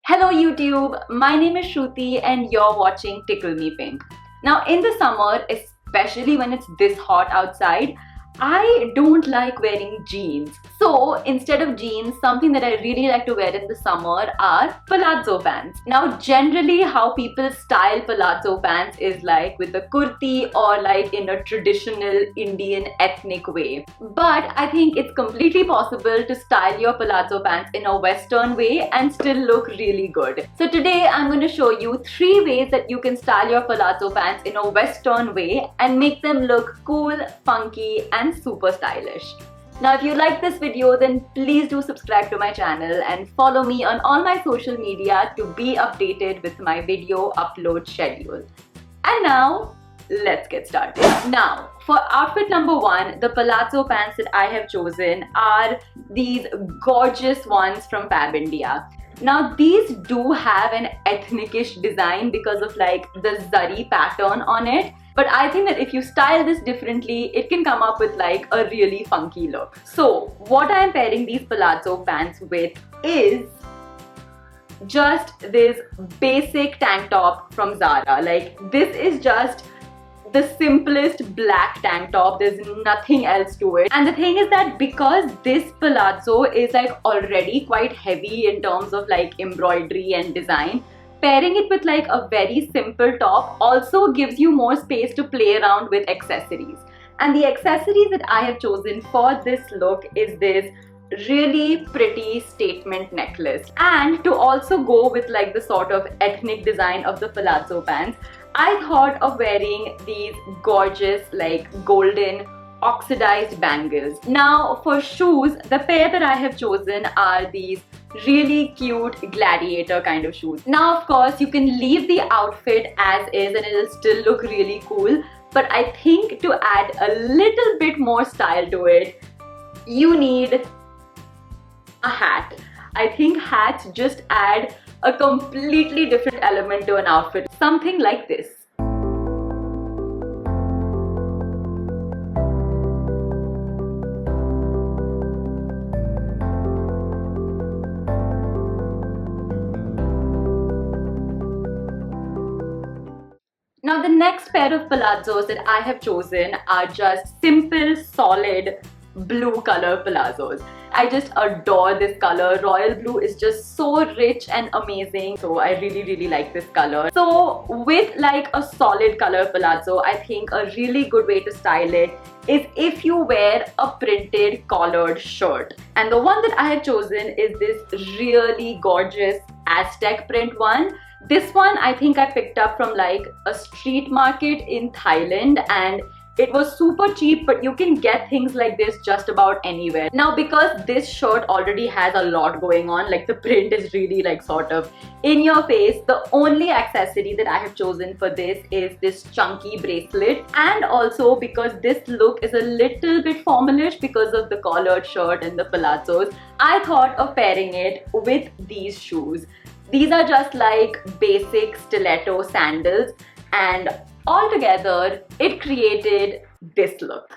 Hello YouTube, my name is Shruti and you're watching Tickle Me Pink. Now in the summer, especially when it's this hot outside, I don't like wearing jeans. So instead of jeans, something that I really like to wear in the summer are palazzo pants. Now generally how people style palazzo pants is like with a kurti or like in a traditional Indian ethnic way. But I think it's completely possible to style your palazzo pants in a Western way and still look really good. So today I'm going to show you 3 ways that you can style your palazzo pants in a Western way and make them look cool, funky and super stylish. Now if you like this video, then please do subscribe to my channel and follow me on all my social media to be updated with my video upload schedule. And now let's get started. Now for outfit number 1, the palazzo pants that I have chosen are these gorgeous ones from Fab India. Now these do have an ethnicish design because of like the zari pattern on it. But I think that if you style this differently, it can come up with like a really funky look. So what I am pairing these palazzo pants with is just this basic tank top from Zara. Like this is just the simplest black tank top. There's nothing else to it. And the thing is that because this palazzo is like already quite heavy in terms of like embroidery and design, pairing it with like a very simple top also gives you more space to play around with accessories. And the accessories that I have chosen for this look is this really pretty statement necklace. And to also go with like the sort of ethnic design of the palazzo pants, I thought of wearing these gorgeous like golden oxidized bangles. Now for shoes, the pair that I have chosen are these really cute gladiator kind of shoes. Now of course you can leave the outfit as is and it'll still look really cool, but I think to add a little bit more style to it, you need a hat. I think hats just add a completely different element to an outfit. Something like this. Now the next pair of palazzos that I have chosen are just simple, solid blue color palazzos. I just adore this color. Royal blue is just so rich and amazing. So I really like this color. So with like a solid color palazzo, I think a really good way to style it is if you wear a printed collared shirt. And the one that I have chosen is this really gorgeous Aztec print one. This one I think I picked up from like a street market in Thailand and it was super cheap, but you can get things like this just about anywhere. Now because this shirt already has a lot going on, like the print is really like sort of in your face, the only accessory that I have chosen for this is this chunky bracelet. And also because this look is a little bit formalish because of the collared shirt and the palazzos, I thought of pairing it with these shoes. These are just like basic stiletto sandals and altogether it created this look.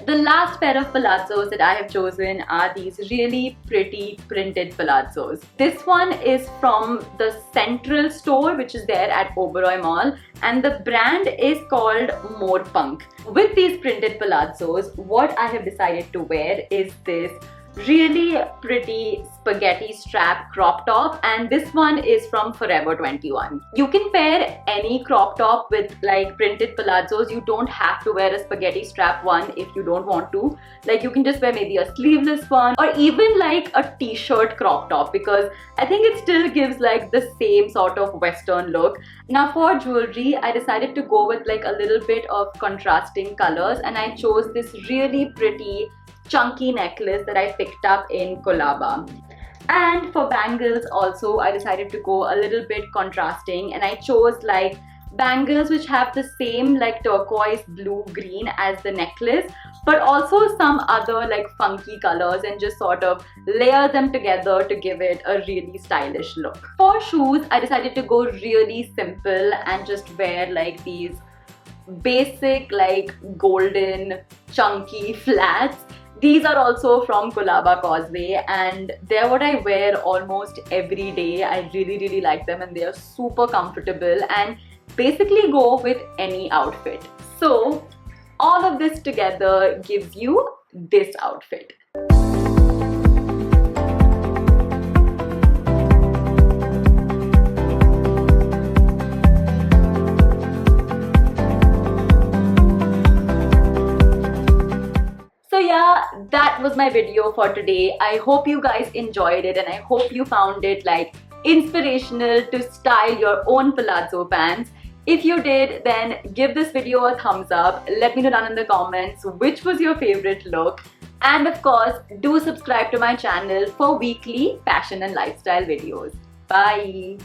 The last pair of palazzos that I have chosen are these really pretty printed palazzos. This one is from the Central store, which is there at Oberoi Mall, and the brand is called Morpunk. With these printed palazzos, what I have decided to wear is this really pretty spaghetti strap crop top, and this one is from Forever 21. You can pair any crop top with like printed palazzos. You don't have to wear a spaghetti strap one if you don't want to. Like you can just wear maybe a sleeveless one or even like a t-shirt crop top because I think it still gives like the same sort of Western look. Now for jewelry, I decided to go with like a little bit of contrasting colors and I chose this really pretty chunky necklace that I picked up in Colaba. And for bangles also, I decided to go a little bit contrasting and I chose like bangles which have the same like turquoise, blue, green as the necklace, but also some other like funky colors, and just sort of layer them together to give it a really stylish look. For shoes, I decided to go really simple and just wear like these basic like golden chunky flats. These are also from Colaba Causeway, and they're what I wear almost every day. I really like them, and they are super comfortable and basically go with any outfit. So all of this together gives you this outfit. So yeah, that was my video for today. I hope you guys enjoyed it, and I hope you found it like inspirational to style your own palazzo pants. If you did, then give this video a thumbs up. Let me know down in the comments which was your favorite look. And of course, do subscribe to my channel for weekly fashion and lifestyle videos. Bye!